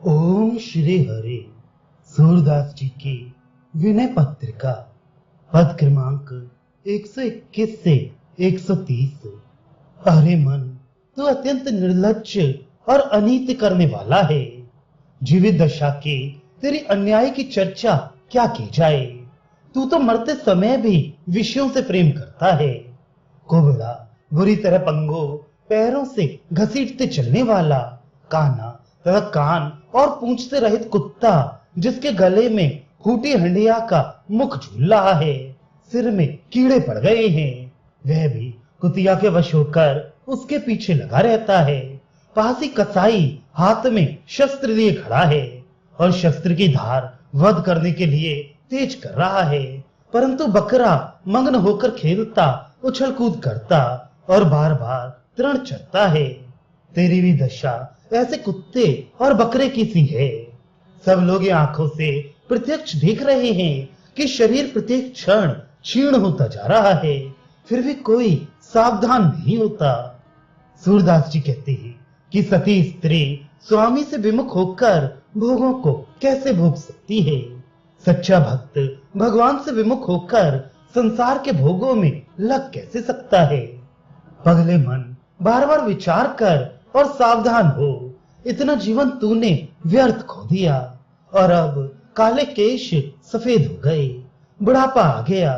ओम श्री हरि। सूरदास जी की विनय पत्रिका, पद क्रमांक 121 से 130। अरे मन, तू अत्यंत निर्लज्ज और अनीति करने वाला है। जीवित दशा के तेरी अन्याय की चर्चा क्या की जाए। तू तो मरते समय भी विषयों से प्रेम करता है। कुबड़ा, बुरी तरह पंगो, पैरों से घसीटते चलने वाला, काना तथा कान और पूंछ से रहित कुत्ता, जिसके गले में फूटी हंडिया का मुख झूल रहा है, सिर में कीड़े पड़ गए हैं, वह भी कुतिया के वश होकर उसके पीछे लगा रहता है। पासी कसाई हाथ में शस्त्र लिए खड़ा है और शस्त्र की धार वध करने के लिए तेज कर रहा है, परंतु बकरा मग्न होकर खेलता, उछल कूद करता और बार बार तृण चढ़ता है। तेरी भी दशा ऐसे कुत्ते और बकरे की सी है। सब लोग आंखों से प्रत्यक्ष देख रहे हैं कि शरीर प्रत्येक क्षण क्षीण होता जा रहा है, फिर भी कोई सावधान नहीं होता। सूरदास जी कहते हैं कि सती स्त्री स्वामी से विमुख होकर भोगों को कैसे भोग सकती है। सच्चा भक्त भगवान से विमुख होकर संसार के भोगों में लग कैसे सकता है। पगले मन, बार बार विचार कर और सावधान हो। इतना जीवन तूने व्यर्थ खो दिया और अब काले केश सफेद हो गए, बुढ़ापा आ गया।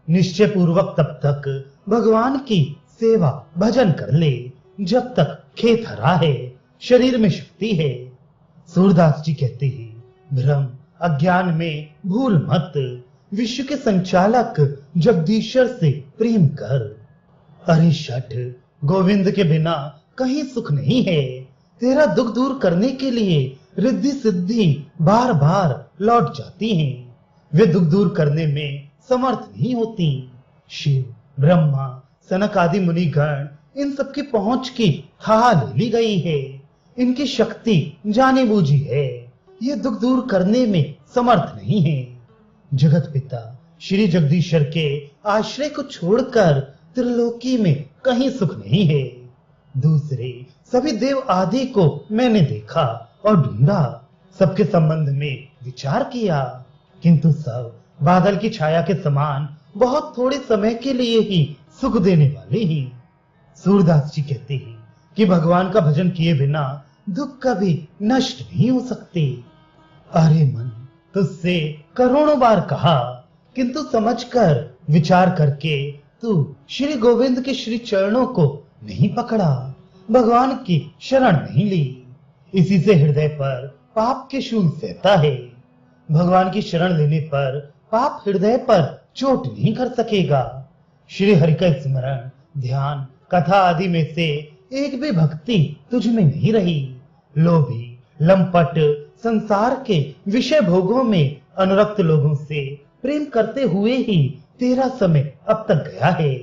निश्चय पूर्वक तब तक भगवान की सेवा भजन कर ले जब तक खेत हरा है, शरीर में शक्ति है। सूरदास जी कहते हैं, भ्रम अज्ञान में भूल मत, विश्व के संचालक जगदीश्वर से प्रेम कर। अरे शठ, गोविंद के बिना कहीं सुख नहीं है। तेरा दुख दूर करने के लिए रिद्धि सिद्धि बार बार लौट जाती हैं, वे दुख दूर करने में समर्थ नहीं होती। शिव, ब्रह्मा, सनक आदि मुनिगण, इन सबकी पहुंच की थाह ले ली गई है। इनकी शक्ति जानी बूझी है, ये दुख दूर करने में समर्थ नहीं है। जगत पिता श्री जगदीश्वर के आश्रय को छोड़कर त्रिलोकी में कहीं सुख नहीं है। दूसरे सभी देव आदि को मैंने देखा और ढूंढा, सबके संबंध में विचार किया, किंतु सब बादल की छाया के समान बहुत थोड़े समय के लिए ही सुख देने वाले ही। सूरदास जी कहते हैं कि भगवान का भजन किए बिना दुख कभी नष्ट नहीं हो सकते। अरे मन, तुझसे करोड़ों बार कहा, किंतु समझकर विचार करके तू श्री गोविंद के श्री चरणों को नहीं पकड़ा, भगवान की शरण नहीं ली। इसी से हृदय पर पाप के शूल सहता है। भगवान की शरण लेने पर पाप हृदय पर चोट नहीं कर सकेगा। श्री हरि का स्मरण, ध्यान, कथा आदि में से एक भी भक्ति तुझ में नहीं रही। लोभी, लंपट, संसार के विषय भोगों में अनुरक्त लोगों से प्रेम करते हुए ही तेरा समय अब तक गया है।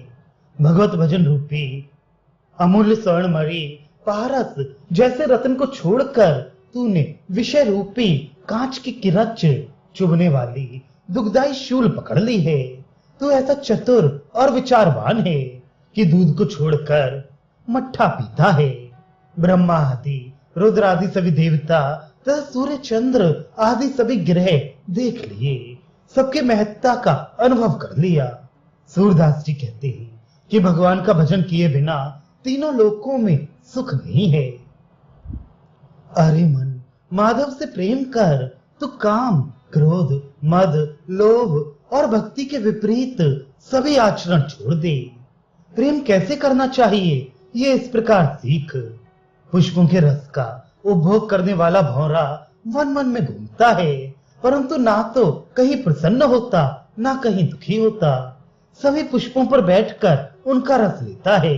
भगवत भजन रूपी अमूल्य स्वर्णमणि पारस जैसे रत्न को छोड़कर तूने विषय रूपी कांच की किरच चुभने वाली दुखदाई शूल पकड़ ली है। तू ऐसा चतुर और विचारवान है कि दूध को छोड़कर मट्ठा पीता है। ब्रह्मा आदि, रुद्र आदि सभी देवता तथा सूर्य चंद्र आदि सभी ग्रह देख लिए, सबके महत्ता का अनुभव कर लिया। सूरदास जी कहते हैं कि भगवान का भजन किए बिना तीनों लोकों में सुख नहीं है। अरे मन, माधव से प्रेम कर, तो काम, क्रोध, मद, लोभ और भक्ति के विपरीत सभी आचरण छोड़ दे। प्रेम कैसे करना चाहिए ये इस प्रकार सीख। पुष्पों के रस का उपभोग करने वाला भौरा वन मन में घूमता है, परंतु ना तो कहीं प्रसन्न होता, ना कहीं दुखी होता। सभी पुष्पों पर बैठकर उनका रस लेता है,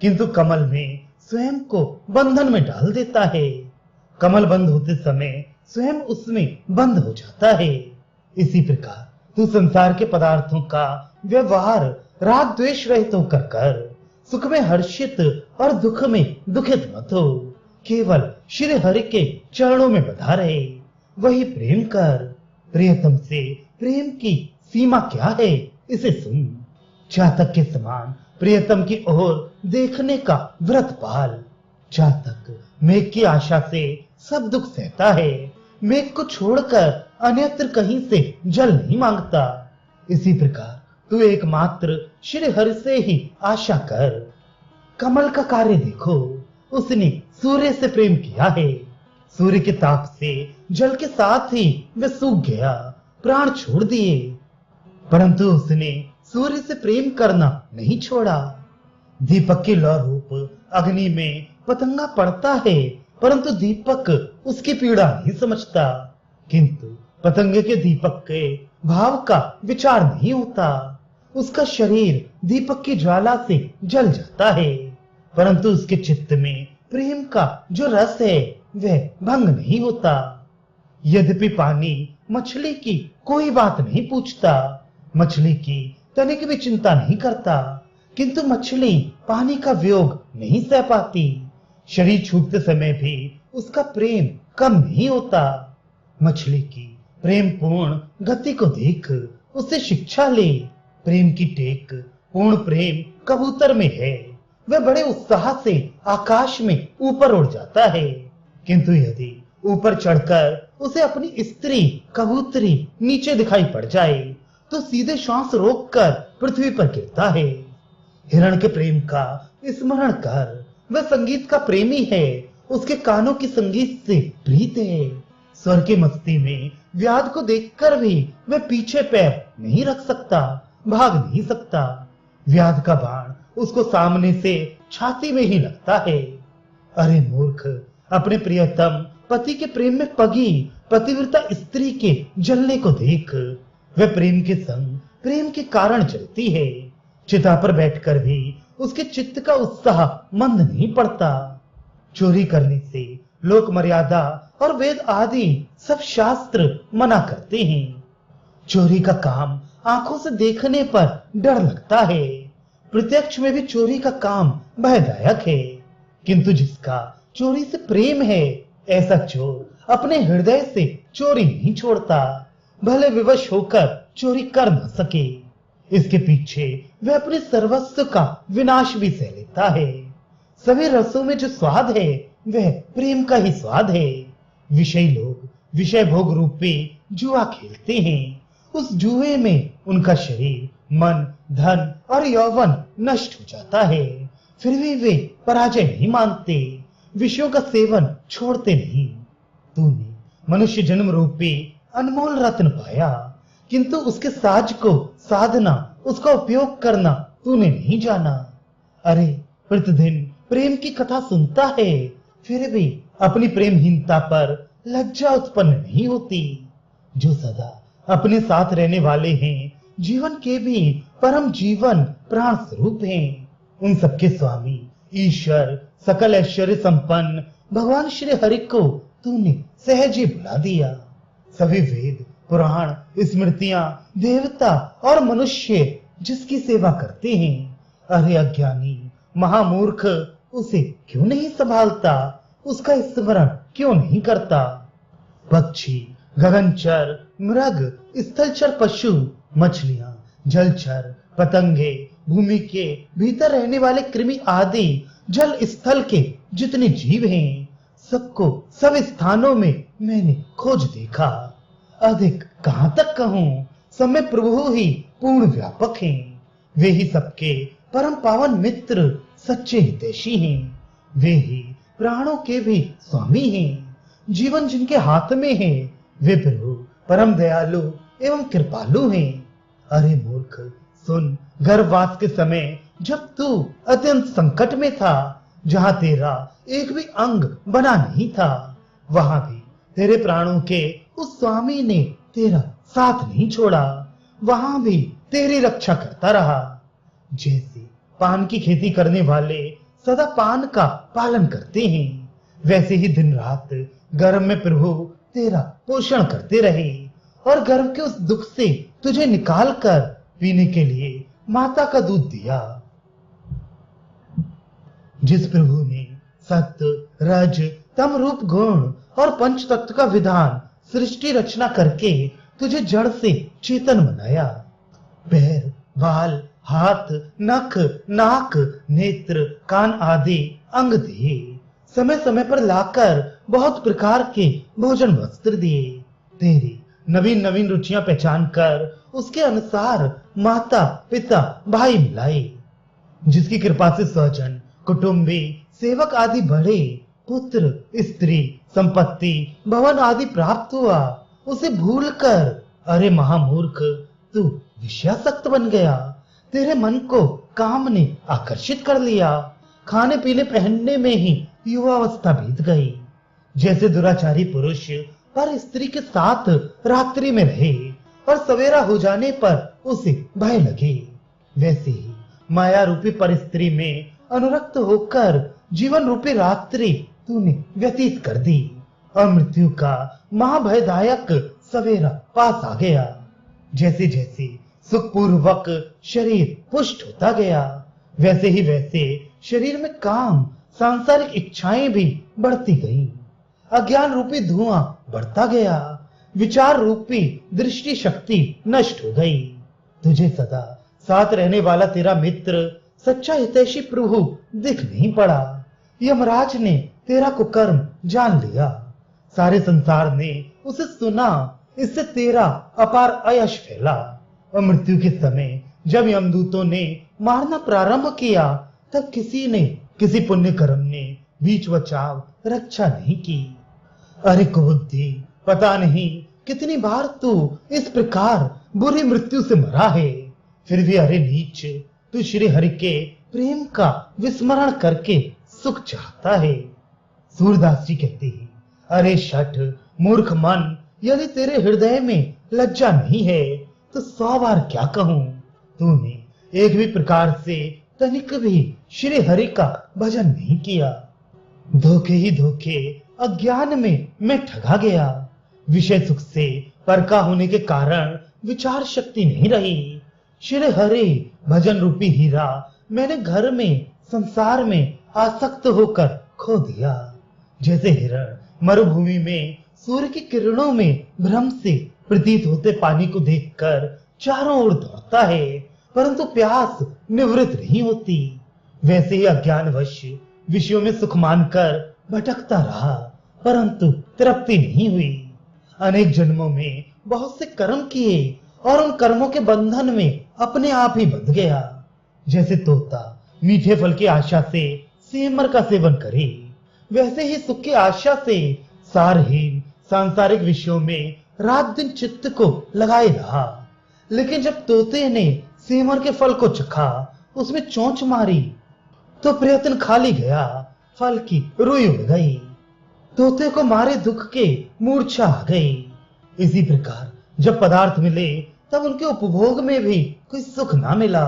किंतु कमल में स्वयं को बंधन में डाल देता है। कमल बंद होते समय स्वयं उसमें बंद हो जाता है। इसी प्रकार तू संसार के पदार्थों का व्यवहार राग द्वेष रहित होकर कर। सुख में हर्षित और दुख में दुखित मत हो। केवल श्री हरि के चरणों में बधा रहे, वही प्रेम कर। प्रियतम से प्रेम की सीमा क्या है, इसे सुन। चातक के समान प्रियतम की ओर देखने का व्रत पाल। चातक मेघ की आशा से सब दुख सहता है, मेघ को छोड़कर अन्यत्र कहीं से जल नहीं मांगता। इसी प्रकार तू एकमात्र श्री हरि से ही आशा कर। कमल का कार्य देखो, उसने सूर्य से प्रेम किया है। सूर्य के ताप से जल के साथ ही वह सूख गया, प्राण छोड़ दिए, परंतु उसने सूर्य से प्रेम करना नहीं छोड़ा। दीपक के लौ रूप अग्नि में पतंगा पड़ता है, परंतु दीपक उसकी पीड़ा नहीं समझता। किंतु पतंगे के दीपक के भाव का विचार नहीं होता। उसका शरीर दीपक की ज्वाला से जल जाता है, परंतु उसके चित्त में प्रेम का जो रस है वह भंग नहीं होता। यद्यपि पानी मछली की कोई बात नहीं पूछता, मछली की तनिक भी चिंता नहीं करता, किंतु मछली पानी का वियोग नहीं सह पाती। शरीर छूटते समय भी उसका प्रेम कम नहीं होता। मछली की प्रेम पूर्ण गति को देख उससे शिक्षा ले। प्रेम की टेक पूर्ण प्रेम कबूतर में है, वह बड़े उत्साह से आकाश में ऊपर उड़ जाता है, किंतु यदि ऊपर चढ़कर उसे अपनी स्त्री कबूतरी नीचे दिखाई पड़ जाए तो सीधे श्वास रोककर पृथ्वी पर गिरता है। हिरण के प्रेम का स्मरण कर, वह संगीत का प्रेमी है, उसके कानों की संगीत से प्रीत है। स्वर की मस्ती में व्याध को देखकर भी वह पीछे पैर नहीं रख सकता, भाग नहीं सकता। व्याध का बाण उसको सामने से छाती में ही लगता है। अरे मूर्ख, अपने प्रियतम पति के प्रेम में पगी पतिव्रता स्त्री के जलने को देख। वह प्रेम के संग प्रेम के कारण जलती है। चिता पर बैठकर भी उसके चित्त का उत्साह मंद नहीं पड़ता। चोरी करने से लोक मर्यादा और वेद आदि सब शास्त्र मना करते हैं। चोरी का काम आंखों से देखने पर डर लगता है, प्रत्यक्ष में भी चोरी का काम भयदायक है, किंतु जिसका चोरी से प्रेम है ऐसा चोर अपने हृदय से चोरी नहीं छोड़ता, भले विवश होकर चोरी कर न सके। इसके पीछे वह अपने सर्वस्व का विनाश भी सह लेता है। सभी रसों में जो स्वाद है वह प्रेम का ही स्वाद है। विषयी लोग विषय भोग रूपी जुआ खेलते हैं, उस जुए में उनका शरीर, मन, धन और यौवन नष्ट हो जाता है, फिर भी वे पराजय नहीं मानते, विषयों का सेवन छोड़ते नहीं। तूने मनुष्य जन्म रूपी अनमोल रत्न पाया, किंतु उसके साज को साधना, उसका उपयोग करना तूने नहीं जाना। अरे प्रतिदिन प्रेम की कथा सुनता है, फिर भी अपनी प्रेमहीनता पर लज्जा उत्पन्न नहीं होती। जो सदा अपने साथ रहने वाले हैं, जीवन के भी परम जीवन प्राण स्वरूप हैं, उन सबके स्वामी ईश्वर सकल ऐश्वर्य संपन्न भगवान श्री हरि को तूने सहज ही बुला दिया। सभी वेद, पुराण, स्मृतियां, देवता और मनुष्य जिसकी सेवा करते हैं, अरे अज्ञानी महामूर्ख उसे क्यों नहीं संभालता, उसका स्मरण क्यों नहीं करता। पक्षी, गगनचर, मृग, स्थलचर पशु, मछलियां, जलचर, पतंगे, भूमि के भीतर रहने वाले कृमि आदि जल स्थल के जितने जीव हैं, सबको सब स्थानों में मैंने खोज देखा। अधिक कहां तक कहूं, सब में प्रभु ही पूर्ण व्यापक हैं। वे ही सबके परम पावन मित्र, सच्चे हितैषी हैं। वे ही प्राणों के भी स्वामी हैं। जीवन जिनके हाथ में है वे प्रभु परम दयालु एवं कृपालु हैं। अरे मूर्ख सुन, गर्भवास के समय जब तू अत्यंत संकट में था, जहां तेरा एक भी अंग बना नहीं था, वहां भी तेरे प्राणों के उस स्वामी ने तेरा साथ नहीं छोड़ा, वहां भी तेरी रक्षा करता रहा। जैसे पान की खेती करने वाले सदा पान का पालन करते हैं, वैसे ही दिन रात गर्भ में प्रभु तेरा पोषण करते रहे और गर्भ के उस दुख से तुझे निकाल कर पीने के लिए माता का दूध दिया। जिस प्रभु ने सत्य, रज, तम रूप गुण और पंच तत्व का विधान सृष्टि रचना करके तुझे जड़ से चेतन बनाया, पैर, बाल, हाथ, नख, नाक, नेत्र, कान आदि अंग दिए, समय समय पर लाकर बहुत प्रकार के भोजन वस्त्र दिए। तेरी नवीन नवीन रुचियां पहचान कर उसके अनुसार माता पिता भाई मिलाए। जिसकी कृपा से स्वजन कुटुंबी सेवक आदि बढ़े, पुत्र स्त्री संपत्ति भवन आदि प्राप्त हुआ, उसे भूलकर अरे महामूर्ख तू विषयासक्त बन गया। तेरे मन को काम ने आकर्षित कर लिया। खाने पीने पहनने में ही युवावस्था बीत गई। जैसे दुराचारी पुरुष पर स्त्री के साथ रात्रि में रहे और सवेरा हो जाने पर उसे भय लगे, वैसे ही माया रूपी पर स्त्री में अनुरक्त होकर जीवन रूपी रात्रि तूने व्यतीत कर दी और मृत्यु का महाभयदायक सवेरा पास आ गया। जैसे जैसे सुखपूर्वक शरीर पुष्ट होता गया, वैसे ही वैसे शरीर में काम सांसारिक इच्छाएं भी बढ़ती गईं। अज्ञान रूपी धुआं बढ़ता गया, विचार रूपी दृष्टि शक्ति नष्ट हो गई। तुझे सदा साथ रहने वाला तेरा मित्र सच्चा हितैषी प्रभु दिख नहीं पड़ा। यमराज ने तेरा कुकर्म जान लिया। सारे संसार ने उसे सुना, इससे तेरा अपार अयश फैला। और मृत्यु के समय जब यमदूतों ने मारना प्रारंभ किया, तब किसी पुण्य कर्म ने बीच बचाव रक्षा नहीं की। अरे कुबुद्धि, पता नहीं कितनी बार तू इस प्रकार बुरी मृत्यु से मरा है, फिर भी अरे नीच, तू श्री हरि के प्रेम का विस्मरण करके सुख चाहता है। सूरदास जी कहते हैं, अरे शठ मूर्ख मन, यदि तेरे हृदय में लज्जा नहीं है तो 100 बार क्या कहूं। तूने एक भी प्रकार से तनिक भी श्री हरि का भजन नहीं किया। धोखे ही धोखे अज्ञान में मैं ठगा गया। विषय सुख से परका होने के कारण विचार शक्ति नहीं रही। श्री हरि भजन रूपी हीरा मैंने घर में संसार में आसक्त होकर खो दिया। जैसे हिरण मरुभूमि में सूर्य की किरणों में भ्रम से प्रतीत होते पानी को देखकर चारों ओर दौड़ता है, परंतु प्यास निवृत्त नहीं होती, वैसे ही अज्ञानवश विषयों में सुख मानकर भटकता रहा, परंतु तृप्ति नहीं हुई। अनेक जन्मों में बहुत से कर्म किए और उन कर्मों के बंधन में अपने आप ही बंध गया। जैसे तोता मीठे फल की आशा से सेमर का सेवन करे, वैसे ही सुख की आशा से सारहीन सांसारिक विषयों में रात दिन चित्त को लगाए रहा। लेकिन जब तोते ने सेमर के फल को चखा, उसमें चोंच मारी, तो प्रयत्न खाली गया, फल की रुई उड़ गई। तोते को मारे दुख के मूर्छा आ गई। इसी प्रकार जब पदार्थ मिले तब उनके उपभोग में भी कोई सुख ना मिला,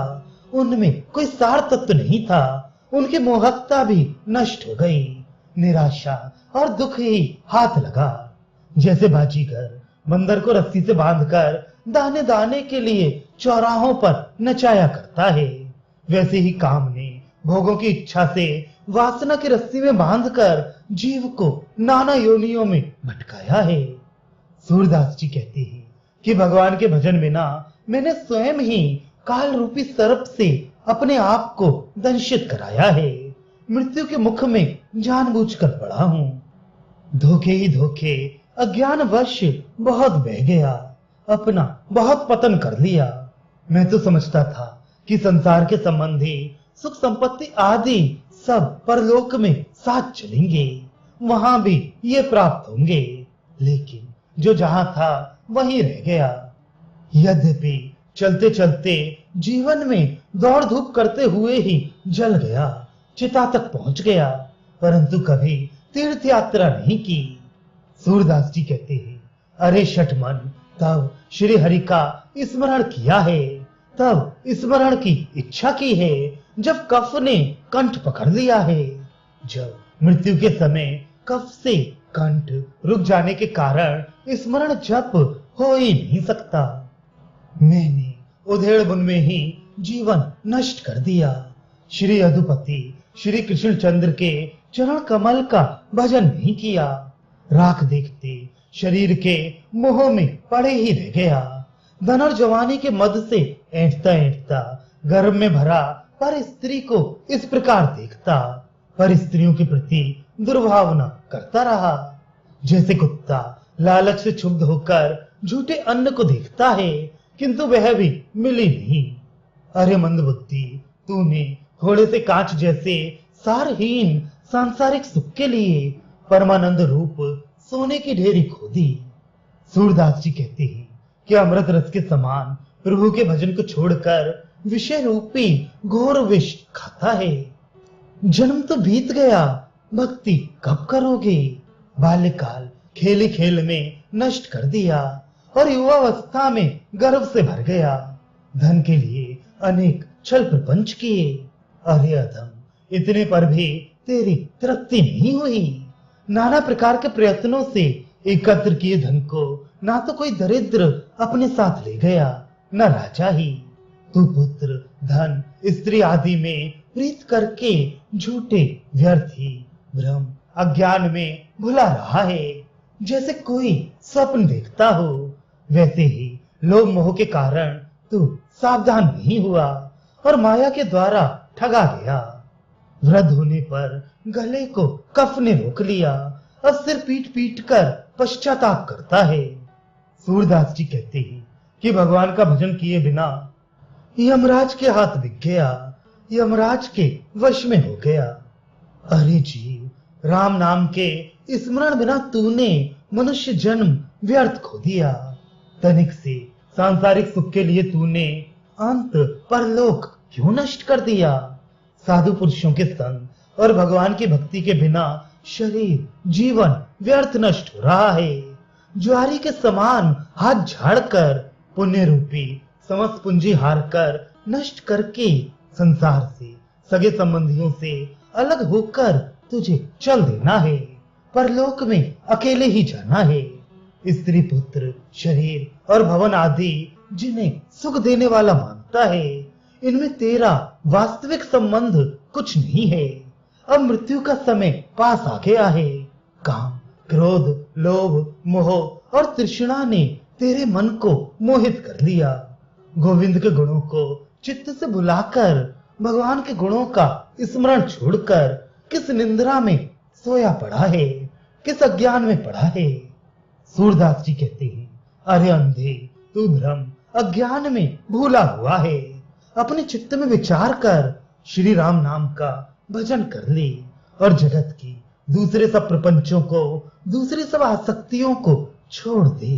उनमें कोई सार तत्व नहीं था, उनकी मोहकता भी नष्ट हो गई। निराशा और दुख ही हाथ लगा। जैसे बाजीगर बंदर को रस्सी से बांधकर दाने दाने के लिए चौराहों पर नचाया करता है, वैसे ही काम ने भोगों की इच्छा से वासना की रस्सी में बांधकर जीव को नाना योनियों में भटकाया है। सूरदास जी कहते हैं कि भगवान के भजन बिना मैंने स्वयं ही काल रूपी सर्प से अपने आप को दंशित कराया है। मृत्यु के मुख में जानबूझकर पड़ा हूं। धोखे ही धोखे अज्ञानवश बहुत बह गया, अपना बहुत पतन कर लिया। मैं तो समझता था कि संसार के संबंधी सुख संपत्ति आदि सब परलोक में साथ चलेंगे, वहां भी ये प्राप्त होंगे, लेकिन जो जहां था वहीं रह गया। यद्यपि चलते चलते जीवन में दौड़ धूप करते हुए ही जल गया, चिता तक पहुंच गया, परंतु कभी तीर्थ यात्रा नहीं की। सूरदास जी कहते हैं, अरे शठ मन, तब श्री हरि का स्मरण किया है, तब स्मरण की इच्छा की है, जब कफ ने कंठ पकड़ लिया है। जब मृत्यु के समय कफ से कंठ रुक जाने के कारण स्मरण जप हो ही नहीं सकता। मैंने उधेड़ बुन में ही जीवन नष्ट कर दिया। श्री यदुपति श्री कृष्णचंद्र के चरण कमल का भजन नहीं किया। राख देखते शरीर के मोह में पड़े ही रह गया। धन और जवानी के मद से ऐंठता ऐंठता गर्भ में भरा पर स्त्री को इस प्रकार देखता, पर स्त्रियों के प्रति दुर्भावना करता रहा। जैसे कुत्ता लालच से क्षुब्ध होकर झूठे अन्न को देखता है, किंतु वह भी मिली नहीं। अरे मंदबुद्धि, तूने घोड़े से कांच जैसे सारहीन सांसारिक सुख के लिए परमानंद रूप सोने की ढेरी खोदी। सूरदास जी कहते हैं कि अमृत रस के समान प्रभु के भजन को छोड़कर विषय रूपी घोर विष खाता है। जन्म तो बीत गया, भक्ति कब करोगे? बाल्यकाल खेली खेल में नष्ट कर दिया और युवावस्था में गर्व से भर गया। धन के लिए अनेक छल प्रपंच किए। अरे अधम, इतने पर भी तेरी तृप्ति नहीं हुई। नाना प्रकार के प्रयत्नों से एकत्र किए धन को ना तो कोई दरिद्र अपने साथ ले गया, न राजा ही। तू पुत्र, धन, स्त्री आदि में प्रीत करके झूठे व्यर्थी भ्रम अज्ञान में भुला रहा है। जैसे कोई स्वप्न देखता हो, वैसे ही लोभ मोह के कारण तू सावधान नहीं हुआ और माया के द्वारा ठगा गया। वृद्ध होने पर गले को कफ ने रोक लिया और सिर पीट पीट कर पश्चाताप करता है। सूरदास जी कहते हैं कि भगवान का भजन किए बिना यमराज के हाथ दिख गया, यमराज के वश में हो गया। अरे जीव, राम नाम के स्मरण बिना तूने मनुष्य जन्म व्यर्थ खो दिया। तनिक से सांसारिक सुख के लिए तूने अंत परलोक क्यों नष्ट कर दिया? साधु पुरुषों के संग और भगवान की भक्ति के बिना शरीर जीवन व्यर्थ नष्ट हो रहा है। ज्वारी के समान हाथ झाड़कर पुण्य रूपी समस्त पूंजी हार कर नष्ट करके संसार से सगे संबंधियों से अलग होकर तुझे चल देना है। परलोक में अकेले ही जाना है। स्त्री पुत्र शरीर और भवन आदि जिन्हें सुख देने वाला मानता है, इनमें तेरा वास्तविक संबंध कुछ नहीं है। अब मृत्यु का समय पास आ गया है। काम, क्रोध, लोभ, मोह और तृष्णा ने तेरे मन को मोहित कर लिया। गोविंद के गुणों को चित्त से भुलाकर भगवान के गुणों का स्मरण छोड़कर किस निंद्रा में सोया पड़ा है, किस अज्ञान में पड़ा है। सूरदास जी कहते हैं, अरे अंधे, तू भ्रम अज्ञान में भूला हुआ है। अपने चित्त में विचार कर श्री राम नाम का भजन कर ले और जगत की दूसरे सब प्रपंचों को, दूसरी सब आसक्तियों को छोड़ दे।